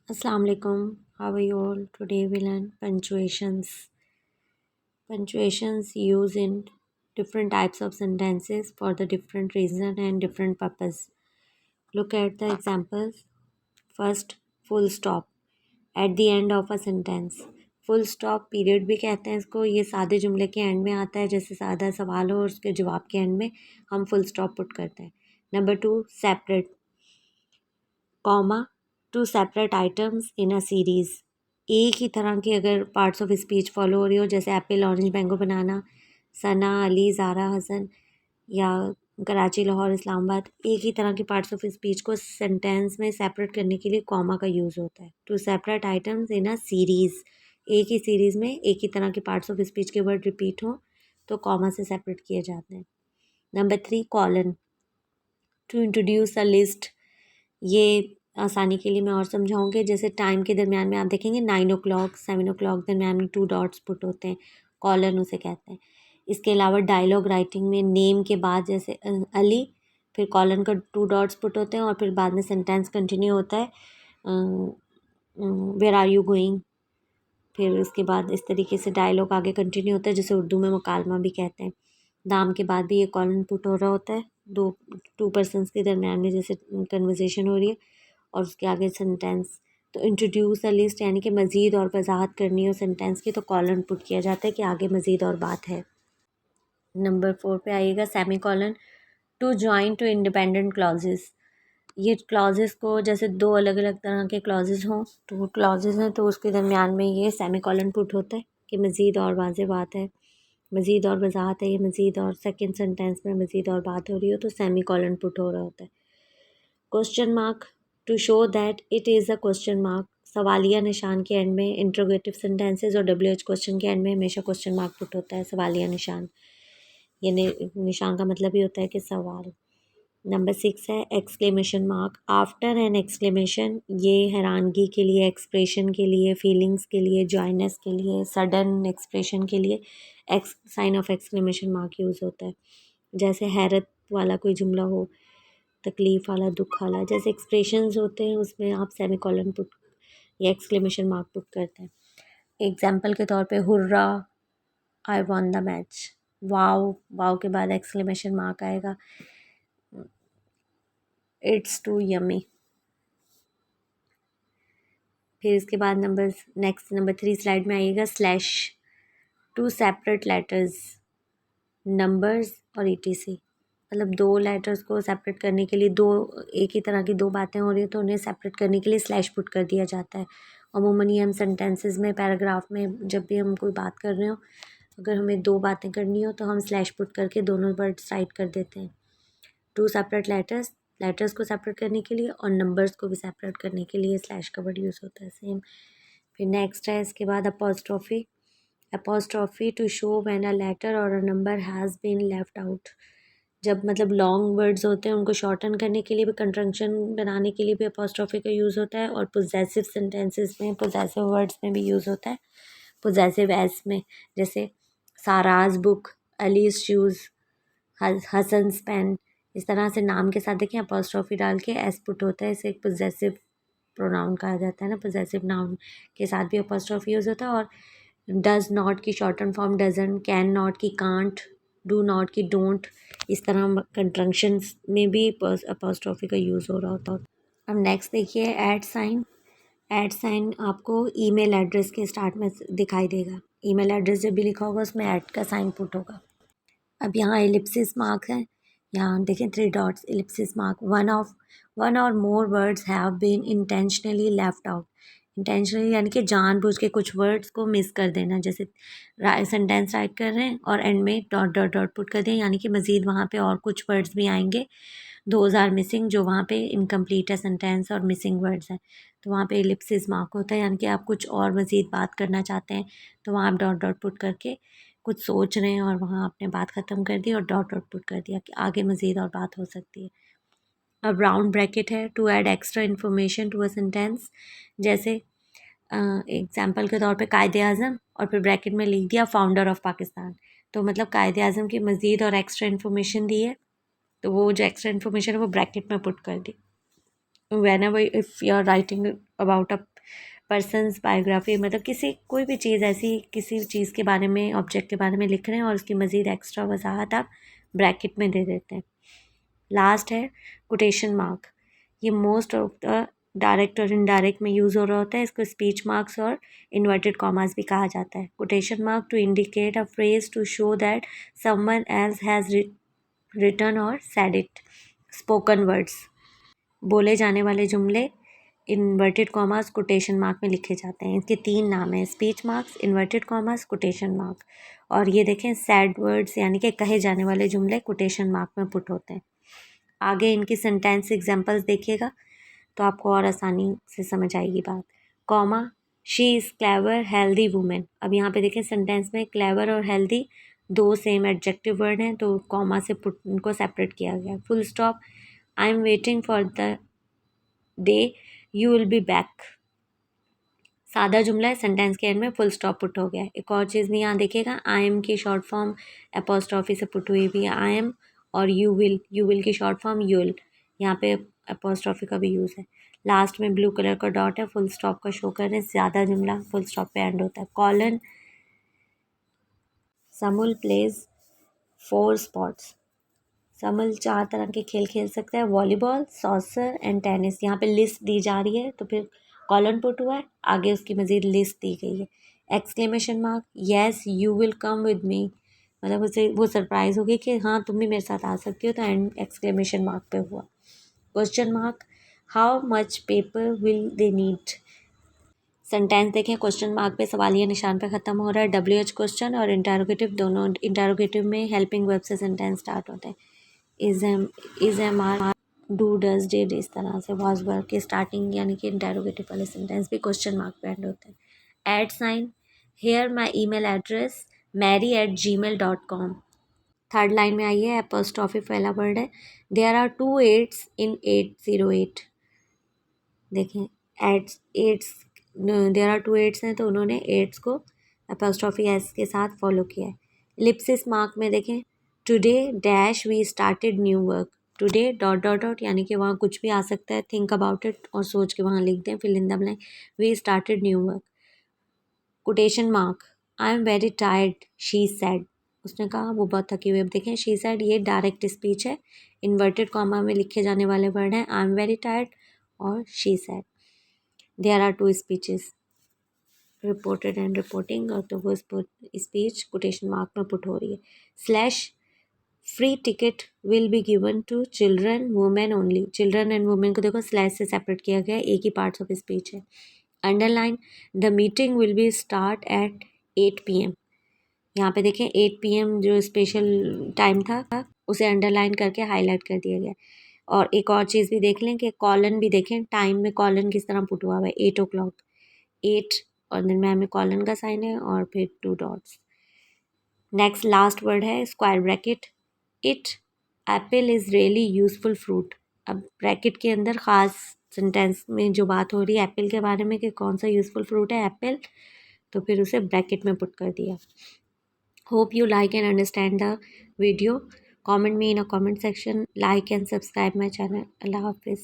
Assalamu alaikum. How are you all? Today we learn punctuations. Punctuations used in different types of sentences for the different reason and different purpose. Look at the examples. First, full stop at the end of a sentence. Full stop period भी कहते हैं इसको. ये सादे जुमले के end में आता है, जैसे सादा सवाल हो और उसके जवाब के एंड में हम फुल स्टॉप पुट करते हैं. Number 2, separate comma two separate items in a series. एक ही तरह की अगर पार्ट्स ऑफ स्पीच फॉलो हो रही हो, जैसे apple, orange, mango, banana, Sana, Ali, Zara, Hasan, या कराची, लाहौर, इस्लामाबाद, एक ही तरह की पार्ट्स ऑफ स्पीच को सेंटेंस में सेपरेट करने के लिए कॉमा का यूज़ होता है. To separate items in a series, एक ही सीरीज़ में एक ही तरह के पार्ट्स ऑफ स्पीच के वर्ड रिपीट हो तो कॉमा से सेपरेट किए जाते हैं. Number 3, colon to introduce a list. ये आसानी के लिए मैं और समझाऊंगी. जैसे टाइम के दरमियान में आप देखेंगे 9 o'clock 7 o'clock दरमियान में 2 डॉट्स पुट होते हैं, कॉलन उसे कहते हैं. इसके अलावा डायलॉग राइटिंग में नेम के बाद जैसे अली, फिर कॉलन का 2 डॉट्स पुट होते हैं और फिर बाद में सेंटेंस कंटिन्यू होता है, वेयर आर यू गोइंग. फिर उसके बाद इस तरीके से डायलॉग आगे कंटिन्यू होता है, जिसे उर्दू में मुकालमा भी कहते हैं. नाम के बाद भी ये कॉलन पुट हो रहा होता है, दो टू पर्सनस के दरमियान में जैसे कन्वर्सेशन हो रही है, और उसके आगे सेंटेंस. तो इंट्रोड्यूस अ लिस्ट यानी कि मज़ीद और वजाहत करनी हो सेंटेंस की तो कॉलन पुट किया जाता है कि आगे मज़ीद और बात है. नंबर 4 पे आइएगा, semicolon to join two independent clauses. ये क्लॉजेस को, जैसे दो अलग अलग तरह के क्लॉजेस हों, तो वो क्लॉजेस हैं तो उसके दरमियान में ये सेमी कॉलन पुट होता है कि मज़ीद और वाज़ेह बात है, मज़ीद और वजाहत है, ये मज़ीद और सेकंड सेंटेंस में मज़ीद और बात हो रही हो तो सेमी कॉलन पुट हो रहा होता है. Question mark to show that it is a question mark. सवालिया निशान के एंड में इंट्रोगेटिव सेंटेंसेस और WH क्वेश्चन के एंड में हमेशा क्वेश्चन मार्क पुट होता है, सवालिया निशान. ये निशान का मतलब ही होता है कि सवाल. नंबर 6 है exclamation mark after an exclamation. ये हैरानगी के लिए, एक्सप्रेशन के लिए, फीलिंग्स के लिए, जॉयनेस के लिए, सडन एक्सप्रेशन के लिए sign of exclamation mark use होता है. जैसे हैरत वाला कोई जुमला हो, तकलीफ़ वाला, दुख वाला, जैसे एक्सप्रेशंस होते हैं उसमें आप सेमी कॉलन पुट या एक्सक्लेमेशन मार्क पुट करते हैं. एग्जाम्पल के तौर पे hurrah, I won the match. Wow, wow के बाद एक्सक्लेमेशन मार्क आएगा. It's too yummy. फिर इसके बाद नंबर 3 स्लाइड में आइएगा, slash to separate letters, numbers और ETC. मतलब दो लेटर्स को सेपरेट करने के लिए, दो एक ही तरह की दो बातें हो रही है तो उन्हें सेपरेट करने के लिए स्लैश पुट कर दिया जाता है. अमूमन ये हम सेंटेंसेस में, पैराग्राफ में जब भी हम कोई बात कर रहे हो, अगर हमें दो बातें करनी हो तो हम स्लैश पुट करके दोनों वर्ड्स राइट कर देते हैं. टू सेपरेट लेटर्स, लेटर्स को सेपरेट करने के लिए, और नंबर्स को भी सेपरेट करने के लिए स्लैश का वर्ड यूज़ होता है, सेम. फिर नेक्स्ट है इसके बाद apostrophe. Apostrophe to show when a letter और a number has been left out. जब मतलब लॉन्ग वर्ड्स होते हैं उनको शॉर्टन करने के लिए भी, कंट्रंक्शन बनाने के लिए भी अपोस्ट्रोफी का यूज़ होता है, और पोजेसिव सेंटेंसेस में, पोजेसिव वर्ड्स में भी यूज़ होता है. पोजेसिव एस में, जैसे Sara's book, Ali's shoes, Hassan's pen. इस तरह से नाम के साथ देखें अपोस्ट्रोफी डाल के एस पुट होता है, इसे एक पोजेसिव प्रोनाउन कहा जाता है ना. पोजेसिव नाउन के साथ भी अपोस्ट्रोफी यूज़ होता है. और डज नॉट की shorten form doesn't, can not की कांट, डू नॉट की डोंट. इस तरह कंट्रंक्शंस में भी अपोस्ट्रोफी का यूज़ हो रहा होता है. अब नेक्स्ट देखिए, ऐड साइन. ऐड साइन आपको ईमेल एड्रेस के स्टार्ट में दिखाई देगा. ईमेल एड्रेस जब भी लिखा होगा उसमें ऐड का साइन पुट होगा. अब यहाँ एलिप्सिस मार्क है, यहाँ देखें 3 dots, Ellipsis mark. One or more words have been intentionally left out. Intentionally यानी कि जानबूझ के कुछ वर्ड्स को मिस कर देना. जैसे सेंटेंस राइट कर रहे हैं और एंड में डॉट डॉट डॉट पुट कर दें, यानी कि मज़ीद वहाँ पे और कुछ वर्ड्स भी आएंगे, दोज आर मिसिंग, जो वहाँ पे इनकम्प्लीट है सेंटेंस और मिसिंग वर्ड्स हैं, तो वहाँ पे एलिप्सिस मार्क होता है. यानी कि आप कुछ और मज़ीद बात करना चाहते हैं तो वहाँ आप डॉट डॉट पुट करके कुछ सोच रहे हैं और वहाँ आपने बात ख़त्म कर दी और डॉट डॉट पुट कर दिया कि आगे मज़ीद और बात हो सकती है. अब राउंड ब्रैकेट है to add extra information to a sentence. जैसे एग्जाम्पल के तौर पे कायदे आज़म और फिर ब्रैकेट में लिख दिया फाउंडर ऑफ पाकिस्तान. तो मतलब कायदे आज़म की मज़ीद और एक्स्ट्रा इन्फॉर्मेशन दी है, तो वो जो एक्स्ट्रा इन्फॉर्मेशन है वो ब्रैकेट में पुट कर दी. Whenever if you are writing about a persons biography, मतलब किसी कोई भी चीज़ ऐसी, किसी चीज़ के बारे में, ऑब्जेक्ट के बारे में लिख रहे हैं और उसकी मज़ीद एक्स्ट्रा वजाहत आप ब्रैकेट में दे देते हैं। लास्ट है कोटेशन मार्क। ये मोस्ट ऑफ द डायरेक्ट और इनडायरेक्ट में यूज़ हो रहा होता है। इसको स्पीच मार्क्स और इन्वर्टेड कॉमास भी कहा जाता है। Quotation mark to indicate a phrase to show that someone else has written or said it. Spoken words, बोले जाने वाले जुमले इन्वर्टेड कॉमास कोटेशन मार्क में लिखे जाते हैं। इसके 3 नाम हैं, speech marks, inverted commas, quotation mark. और ये देखें सैड वर्ड्स यानी कि कहे जाने वाले जुमले कोटेशन मार्क में पुट होते हैं। आगे इनकी सेंटेंस एग्जांपल्स देखिएगा तो आपको और आसानी से समझ आएगी बात। Comma, she is clever healthy women. अब यहाँ पे देखें सेंटेंस में क्लेवर और हेल्दी 2 सेम एडजेक्टिव वर्ड हैं, तो कॉमा से पुट उनको सेपरेट किया गया। Full stop, I am waiting for the day you will be back. सादा जुमला है, सेंटेंस के एंड में फुल स्टॉप पुट हो गया है। एक और चीज़ भी यहाँ देखिएगा, आई एम की शॉर्ट फॉर्म एपोस्ट्रॉफी से पुट हुई भी है, आई एम। और यू विल की शॉर्ट फॉर्म यूल, यहाँ पे एपोस्ट्रॉफी का भी यूज़ है। लास्ट में ब्लू कलर का डॉट है, फुल स्टॉप का शो कर रहे हैं। ज़्यादा जुमला फुल स्टॉप पे एंड होता है। कॉलन, समूल प्लेज 4 स्पोर्ट्स। समल 4 तरह के खेल खेल सकता है, वॉलीबॉल, सॉसर एंड टेनिस। यहाँ पे लिस्ट दी जा रही है तो फिर कॉलन पुट हुआ है, आगे उसकी मज़ीद लिस्ट दी गई है। Exclamation mark, yes you will come with me, मतलब उसे वो सरप्राइज़ हो गई कि हाँ तुम भी मेरे साथ आ सकती हो, तो एंड एक्सक्लेमेशन मार्क पे हुआ। Question mark, how much paper will they need. Sentence देखें, क्वेश्चन मार्क पे सवालिया निशान पे ख़त्म हो रहा है। WH क्वेश्चन और इंटरोगेटिव दोनों, इंटरोगेटिव में हेल्पिंग वर्ब से सेंटेंस स्टार्ट होते हैं। Is am are, do does did, इस तरह से वॉज वर्ब के स्टार्टिंग यानी कि इंटरोगेटिव वाले सेंटेंस भी क्वेश्चन मार्क पे एंड होते हैं। At sign, here my email address mary@gmail.com। Third line में आई है, एपोस्ट्रॉफी पहला वर्ड है। There are 2 8s in 808। देखें एड्स, एट्स, देयर आर 2 8s हैं तो उन्होंने 8s को एपोस्ट्रॉफी एस के साथ फॉलो किया है। लिप्सिस मार्क में देखें, today dash we started new work. Today dot dot dot यानी कि वहाँ कुछ भी आ सकता है, थिंक अबाउट इट और सोच के वहाँ लिख दें, fill in the blank. We started new work. Quotation mark, I am very tired she said. उसने कहा वो बहुत थकी हुई। अब देखें शी सेड ये डायरेक्ट स्पीच है, इन्वर्टेड कॉमा में लिखे जाने वाले वर्ड हैं आई एम वेरी टायर्ड और she said. There are 2 speeches, reported and reporting, और तो वो स्पीच कोटेशन मार्क में पुट हो रही है। Slash, free ticket will be given to children women only. Children and women को देखो स्लैश से सेपरेट किया गया है, एक ही पार्ट्स ऑफ स्पीच है। Underline, the meeting will be start at 8 PM। यहाँ पे देखें 8 PM जो स्पेशल टाइम था उसे अंडरलाइन करके हाईलाइट कर दिया गया। और एक और चीज़ भी देख लें कि कॉलन भी देखें, टाइम में कॉलन किस तरह पुट हुआ हुआ है, 8 o'clock, 8 और दरम्यान में कॉलन का साइन है और फिर 2 डॉट्स। नेक्स्ट लास्ट वर्ड है square bracket, it Apple is really useful fruit. अब ब्रैकेट के अंदर ख़ास सेंटेंस में जो बात हो रही है एप्पल के बारे में कि कौन सा यूज़फुल फ्रूट है एप्पल, तो फिर उसे ब्रैकेट में पुट कर दिया। Hope you like and understand the video. Comment me in a comment section. Like and subscribe my channel. Allah Hafiz.